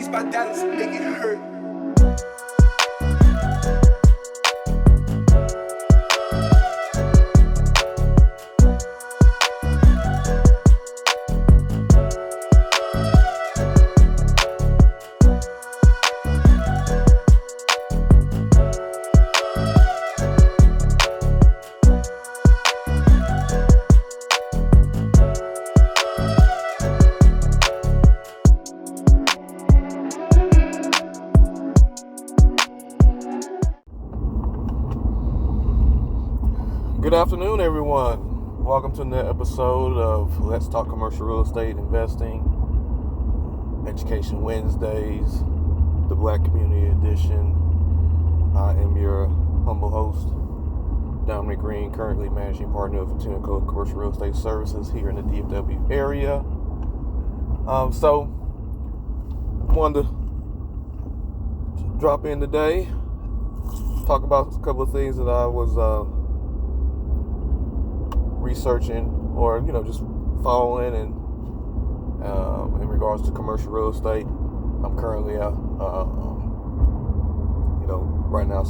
Beats by Dallas, make it hurt. Good afternoon, everyone. Welcome to another episode of Let's Talk Commercial Real Estate Investing, Education Wednesdays, the Black Community Edition. I am your humble host, Dominic Green, currently Managing Partner of Tenant Commercial Real Estate Services here in the DFW area. So, wanted to drop in today, talk about a couple of things that I was researching or just following and in regards to commercial real estate. I'm currently right now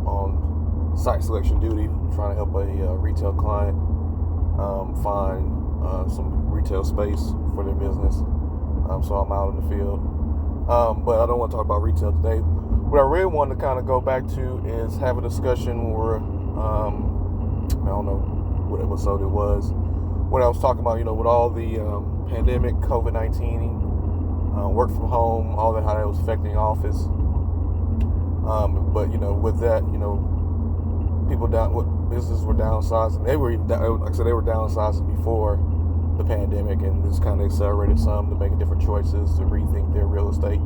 on site selection duty, trying to help a retail client find some retail space for their business. So I'm out in the field, but I don't want to talk about retail today. What I really want to kind of go back to is have a discussion where I don't know what episode it was, when I was talking about, with all the pandemic, COVID-19, work from home, all that, how that was affecting office. But, with that, businesses were downsizing. They were even, like I said, they were downsizing before the pandemic, and this kind of accelerated some to make different choices, to rethink their real estate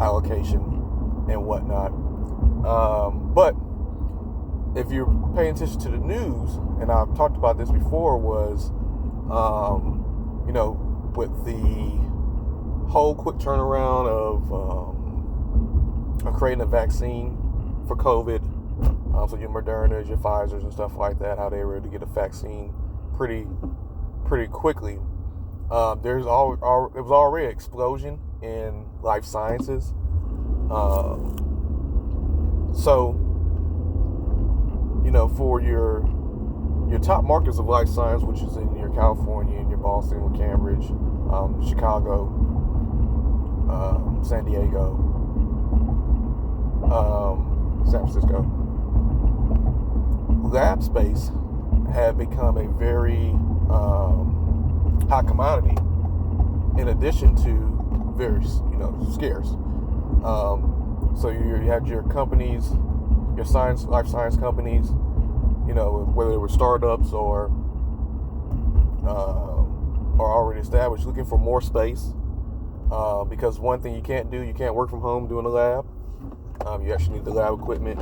allocation and whatnot. But if you're paying attention to the news, and I've talked about this before, was, with the whole quick turnaround of creating a vaccine for COVID, so your Modernas, your Pfizers, and stuff like that, how they were able to get a vaccine pretty quickly. There was already an explosion in life sciences. For your top markets of life science, which is in your California and your Boston with Cambridge, Chicago, San Diego, San Francisco, lab space had become a very hot commodity, in addition to very scarce. So you had your companies, your life science companies, whether they were startups or already established, looking for more space, because one thing you can't work from home doing a lab. You actually need the lab equipment.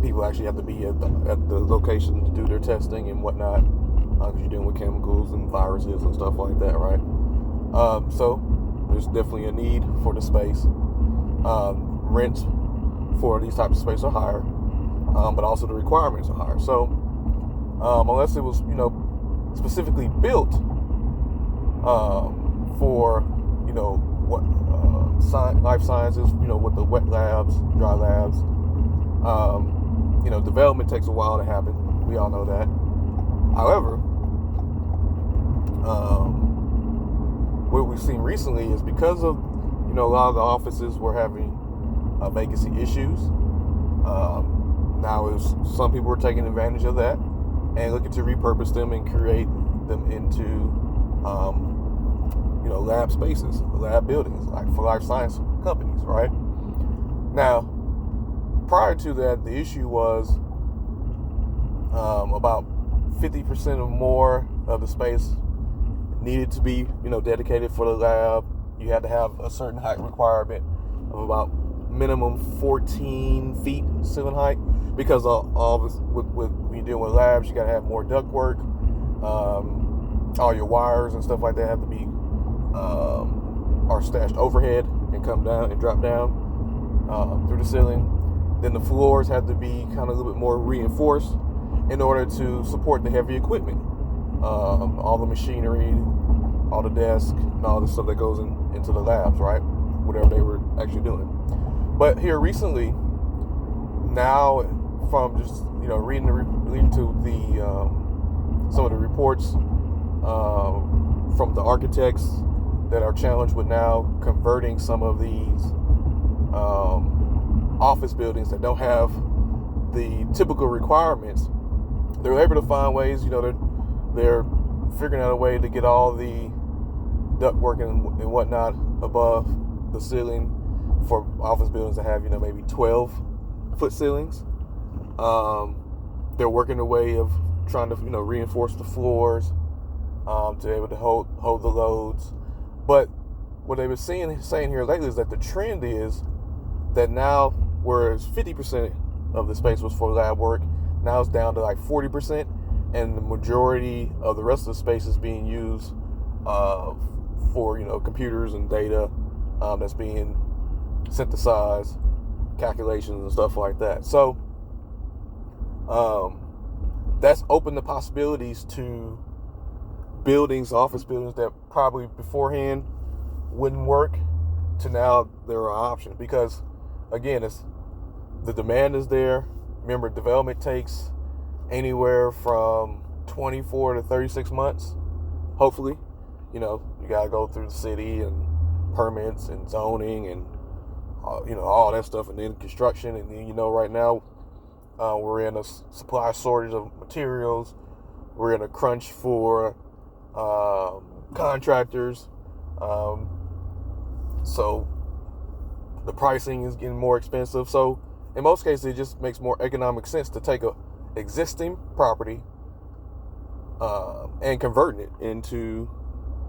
People actually have to be at the location to do their testing and whatnot, because you're dealing with chemicals and viruses and stuff like that, right? So there's definitely a need for the space. Rents for these types of space are higher, but also the requirements are higher. So unless it was specifically built for life sciences, with the wet labs, dry labs, development takes a while to happen. We all know that. However, what we've seen recently is because of a lot of the offices were having vacancy issues. Now some people were taking advantage of that and looking to repurpose them and create them into lab spaces, lab buildings, like for life science companies, right? Now, prior to that, the issue was about 50% or more of the space needed to be dedicated for the lab. You had to have a certain height requirement of about minimum 14 feet ceiling height, because all this, when you're dealing with labs, you got to have more duct work. All your wires and stuff like that have to be are stashed overhead and come down and drop down through the ceiling. Then the floors have to be kind of a little bit more reinforced in order to support the heavy equipment, all the machinery, all the desks, and all the stuff that goes into the labs, right? Whatever they were actually doing. But here recently, now from just reading to the some of the reports from the architects that are challenged with now converting some of these office buildings that don't have the typical requirements, they're able to find ways. They're figuring out a way to get all the ductwork and whatnot above the ceiling for office buildings that have maybe 12-foot ceilings. They're working a way of trying to reinforce the floors to be able to hold the loads. But what they've been saying here lately is that the trend is that now, whereas 50% of the space was for lab work, now it's down to like 40%, and the majority of the rest of the space is being used for computers and data that's being synthesized, calculations and stuff like that. So that's opened the possibilities to office buildings that probably beforehand wouldn't work, to now they're an option, because again, the demand is there. Remember, development takes anywhere from 24 to 36 months. Hopefully, you gotta go through the city and permits and zoning and all that stuff, and then construction. And then right now we're in a supply shortage of materials. We're in a crunch for contractors. So the pricing is getting more expensive. So in most cases, it just makes more economic sense to take a existing property and converting it into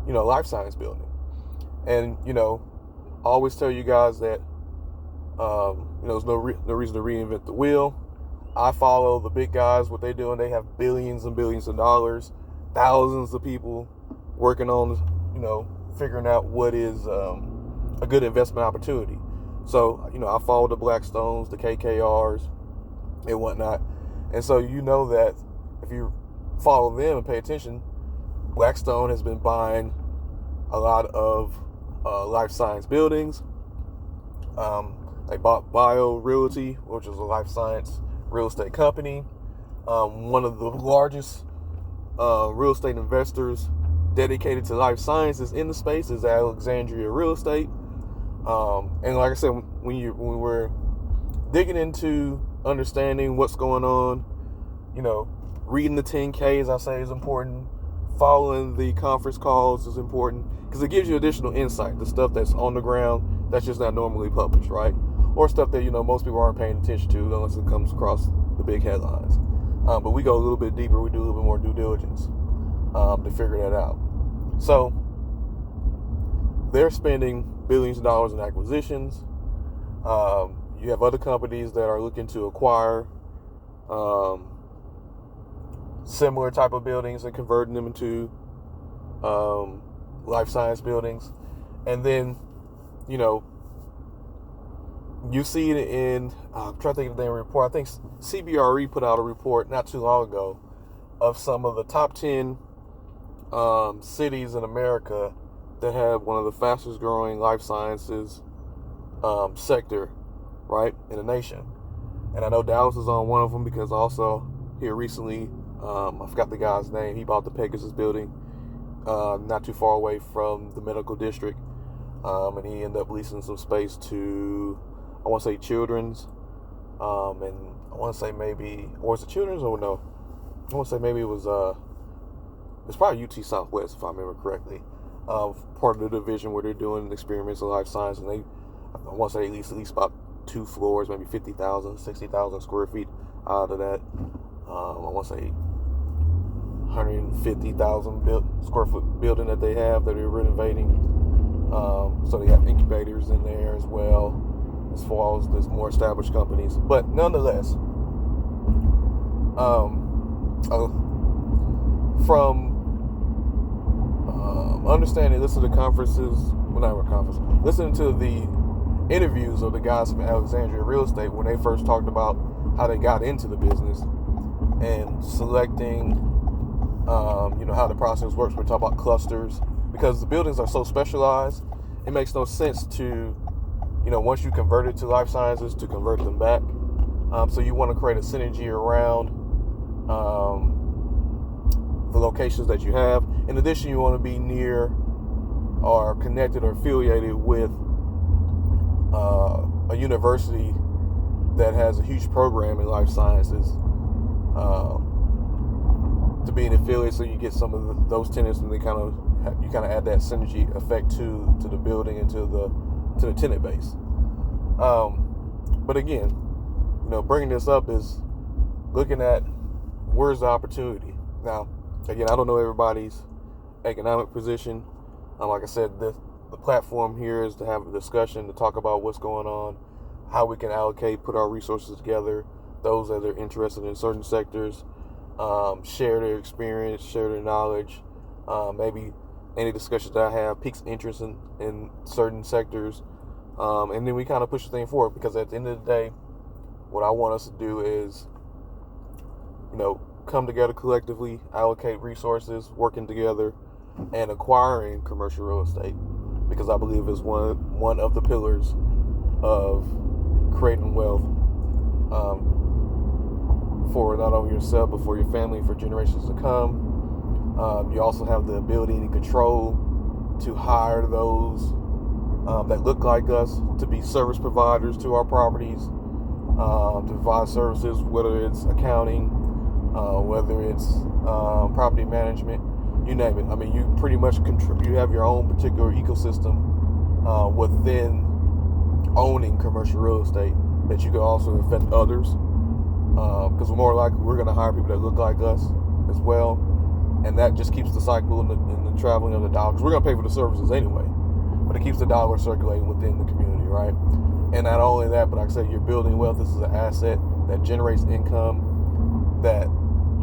life science building. And I always tell you guys that there's no reason to reinvent the wheel. I follow the big guys, what they're doing. They have billions and billions of dollars, thousands of people working on figuring out what is a good investment opportunity. So I follow the Blackstones, the KKRs, and whatnot. And so that if you follow them and pay attention, Blackstone has been buying a lot of life science buildings. They bought Bio Realty, which is a life science real estate company. One of the largest real estate investors dedicated to life sciences in the space is Alexandria Real Estate. And like I said, when we're digging into understanding what's going on, reading the 10Ks, I say, is important. Following the conference calls is important, because it gives you additional insight, the stuff that's on the ground that's just not normally published, right? Or stuff that most people aren't paying attention to unless it comes across the big headlines. But we go a little bit deeper. We do a little bit more due diligence to figure that out. So they're spending billions of dollars in acquisitions. You have other companies that are looking to acquire similar type of buildings and converting them into life science buildings. And then, you see it in, I'm trying to think of the name of the report. I think CBRE put out a report not too long ago of some of the top 10 cities in America that have one of the fastest growing life sciences sector, right, in the nation. And I know Dallas is on one of them, because also here recently, I forgot the guy's name, he bought the Pegasus building not too far away from the medical district, and he ended up leasing some space to, I want to say, Children's, and I want to say maybe, or was it Children's, or no, I want to say maybe it was it's probably UT Southwest, if I remember correctly, part of the division where they're doing experiments in life science. And I want to say at least about 2 floors, maybe 50,000, 60,000 square feet out of that. I want to say 150,000 square foot building that they have that they're renovating. So they have incubators in there as well, as far as there's more established companies. But nonetheless, from understanding, listening to conferences, listening to the interviews of the guys from Alexandria Real Estate when they first talked about how they got into the business and selecting, how the process works. We talk about clusters, because the buildings are so specialized, it makes no sense to, once you convert it to life sciences, to convert them back. So you want to create a synergy around the locations that you have. In addition, you want to be near or connected or affiliated with a university that has a huge program in life sciences, to be an affiliate, so you get some of those tenants, and you kind of add that synergy effect to the building and to the tenant base. But again, bringing this up is looking at where's the opportunity. Now, again, I don't know everybody's economic position. Like I said, the platform here is to have a discussion, to talk about what's going on, how we can allocate, put our resources together, those that are interested in certain sectors, share their experience, share their knowledge, maybe any discussions that I have piques interest in certain sectors, and then we kind of push the thing forward, because at the end of the day, what I want us to do is, come together collectively, allocate resources, working together, and acquiring commercial real estate, because I believe is one of the pillars of creating wealth, for not only yourself but for your family, for generations to come. You also have the ability and control to hire those that look like us to be service providers to our properties, to provide services, whether it's accounting, whether it's property management, you name it. I mean, you pretty much you have your own particular ecosystem within owning commercial real estate that you can also affect others, because more likely we're going to hire people that look like us as well, and that just keeps the cycle and the traveling of the dollar, because we're going to pay for the services anyway, but it keeps the dollar circulating within the community, right? And not only that, but like I said, you're building wealth. This is an asset that generates income, that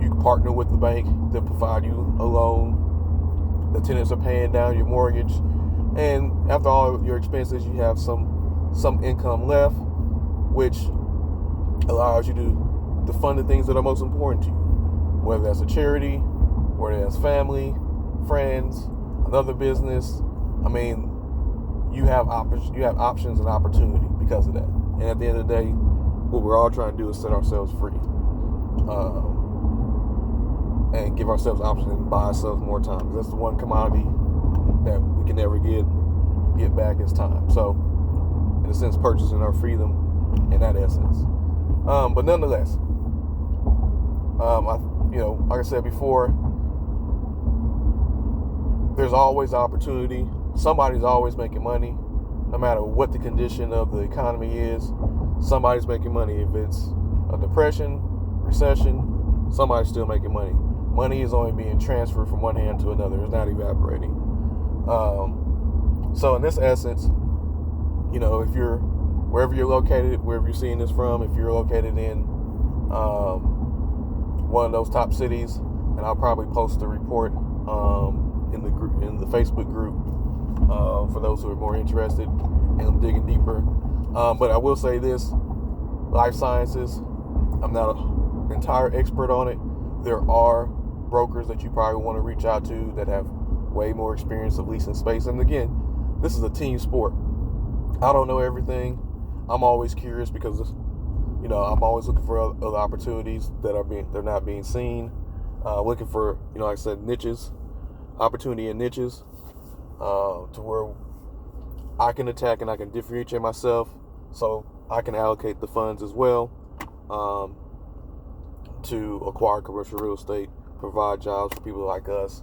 you can partner with the bank to provide you a loan. The tenants are paying down your mortgage, and after all your expenses, you have some income left, which allows you to fund the things that are most important to you, whether that's a charity, whether that's family, friends, another business. I mean, you have options and opportunity because of that. And at the end of the day, what we're all trying to do is set ourselves free, and give ourselves options and buy ourselves more time. That's the one commodity that we can never get back is time. So, in a sense, purchasing our freedom in that essence. But nonetheless, like I said before, there's always opportunity. Somebody's always making money, no matter what the condition of the economy is. Somebody's making money. If it's a depression, recession, somebody's still making money. Money is only being transferred from one hand to another. It's not evaporating. So in this essence, if you're wherever you're located, wherever you're seeing this from, if you're located in one of those top cities, and I'll probably post a report in the Facebook group for those who are more interested in digging deeper. But I will say this: life sciences, I'm not an entire expert on it. There are brokers that you probably want to reach out to that have way more experience of leasing space. And again, this is a team sport. I don't know everything. I'm always curious, because I'm always looking for other opportunities they're not being seen. Looking for, like I said, niches, opportunity in niches, to where I can attack and I can differentiate myself, so I can allocate the funds as well, to acquire commercial real estate, provide jobs for people like us,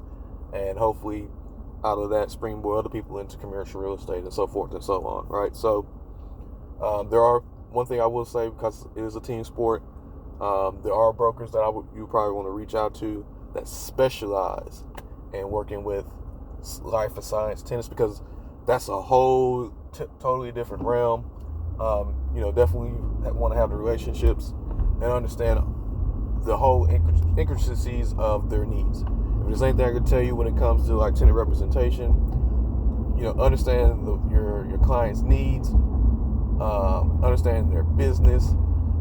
and hopefully out of that springboard other people into commercial real estate, and so forth and so on, right? So one thing I will say, because it is a team sport, there are brokers that you probably want to reach out to that specialize in working with Life Science Tenants, because that's a whole totally different realm. Definitely want to have the relationships and understand the whole intricacies of their needs. If there's anything I can tell you when it comes to like tenant representation, understand your client's needs, understanding their business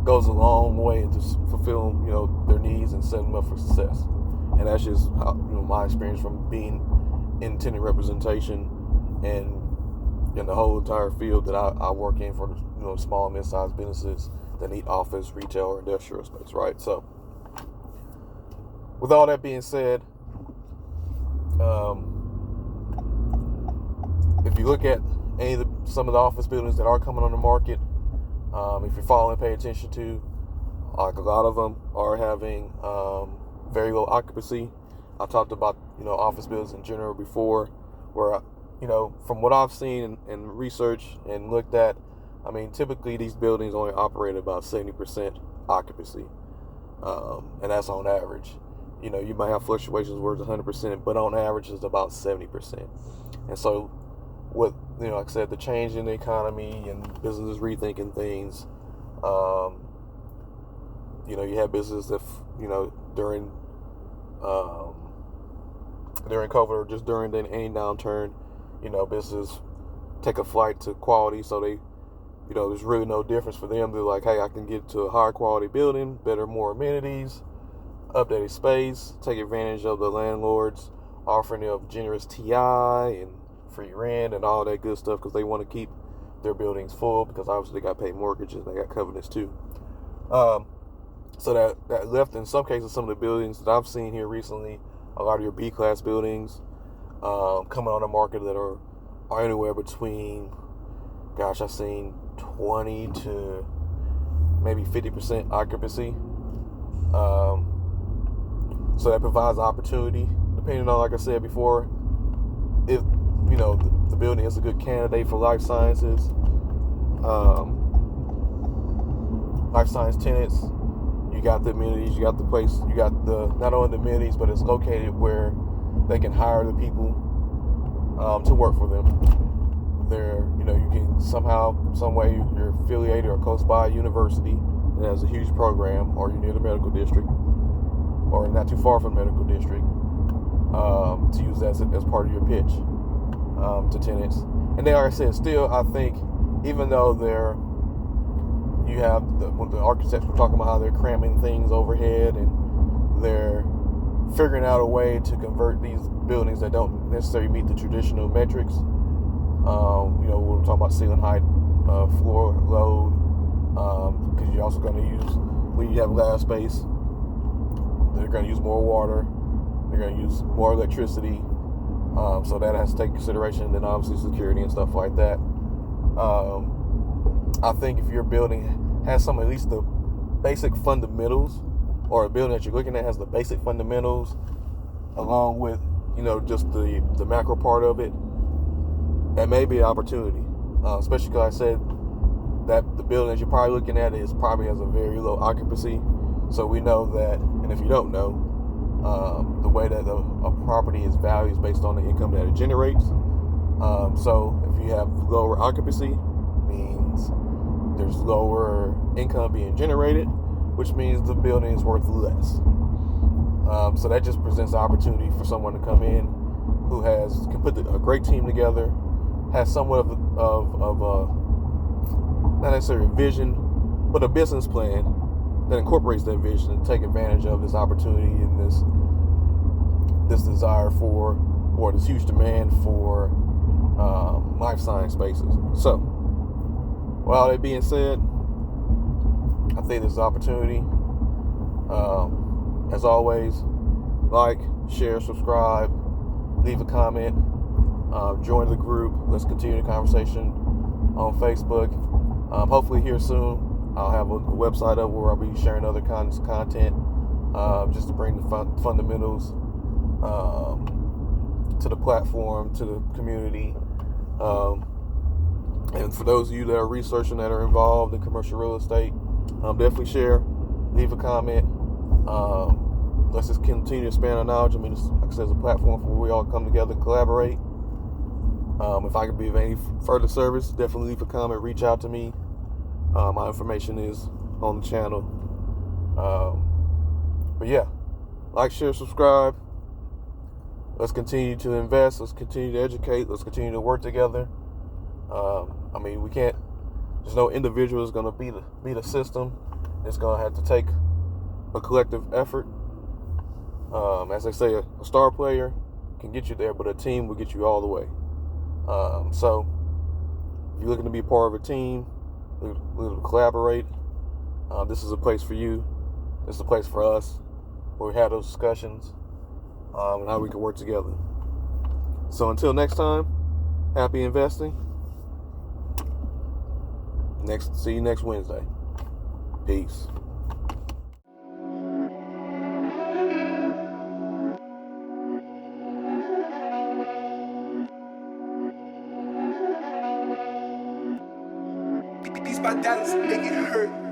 goes a long way into fulfilling their needs and setting them up for success. And that's just how, my experience from being in tenant representation and in the whole entire field that I work in for small and mid-sized businesses that need office, retail, or industrial space, right? So with all that being said, if you look at some of the office buildings that are coming on the market, if you're following, pay attention to, like a lot of them are having very low occupancy. I talked about office buildings in general before, where from what I've seen and researched and looked at, I mean, typically these buildings only operate about 70% occupancy, and that's on average. You might have fluctuations where it's 100%, but on average it's about 70%. And so, with like I said, the change in the economy and businesses rethinking things, you have businesses that during COVID or just during any downturn, businesses take a flight to quality, so they, there's really no difference for them. They're like, hey, I can get to a higher quality building, better, more amenities, updated space, take advantage of the landlords offering of generous TI and free rent and all that good stuff, because they want to keep their buildings full, because obviously they got to pay mortgages, they got covenants too. So that left, in some cases, some of the buildings that I've seen here recently, a lot of your B-class buildings coming on the market that are anywhere between, I've seen 20 to maybe 50% occupancy. So that provides opportunity, depending on, like I said before, if the building is a good candidate for life sciences. Life Science Tenants, you got the amenities, you got the place, you got the not only the amenities, but it's located where they can hire the people to work for them. You can somehow, some way, you're affiliated or close by a university that has a huge program, or you're near the medical district, or not too far from the medical district, to use that as part of your pitch to tenants. And then, like I said, still, I think, even though you have the architects were talking about how they're cramming things overhead and they're figuring out a way to convert these buildings that don't necessarily meet the traditional metrics. We're talking about ceiling height, floor load, because you're also going to use, when you have lab space, they're going to use more water, they're going to use more electricity, so that has to take consideration, and then obviously security and stuff like that. I think if your building has at least the basic fundamentals, or a building that you're looking at has the basic fundamentals, along with just the macro part of it, that may be an opportunity, especially because I said that the building that you're probably looking at probably has a very low occupancy. So we know that, and if you don't know, the way that a property is valued is based on the income that it generates. So if you have lower occupancy, means there's lower income being generated, which means the building is worth less. So that just presents an opportunity for someone to come in who can put a great team together, has somewhat of a, not necessarily a vision, but a business plan that incorporates that vision and take advantage of this opportunity and this desire for, or this huge demand for life science spaces. So, with all that being said, I think there's an opportunity. As always, like, share, subscribe, leave a comment, join the group. Let's continue the conversation on Facebook. Hopefully here soon, I'll have a website up where I'll be sharing other kinds of content, just to bring the fundamentals to the platform, to the community. And for those of you that are researching, that are involved in commercial real estate, definitely share, leave a comment. Let's just continue to expand our knowledge. I mean, like I said, it's a platform where we all come together and collaborate. If I could be of any further service, definitely leave a comment, reach out to me. My information is on the channel. But yeah, like, share, subscribe. Let's continue to invest. Let's continue to educate. Let's continue to work together. I mean, we can't. There's no individual is going to be the system. It's going to have to take a collective effort. As they say, a star player can get you there, but a team will get you all the way. So if you're looking to be part of a team, looking to collaborate, this is a place for you. This is a place for us where we have those discussions and how we can work together. So until next time, happy investing. See you next Wednesday. Peace. These my dollars make it hurt.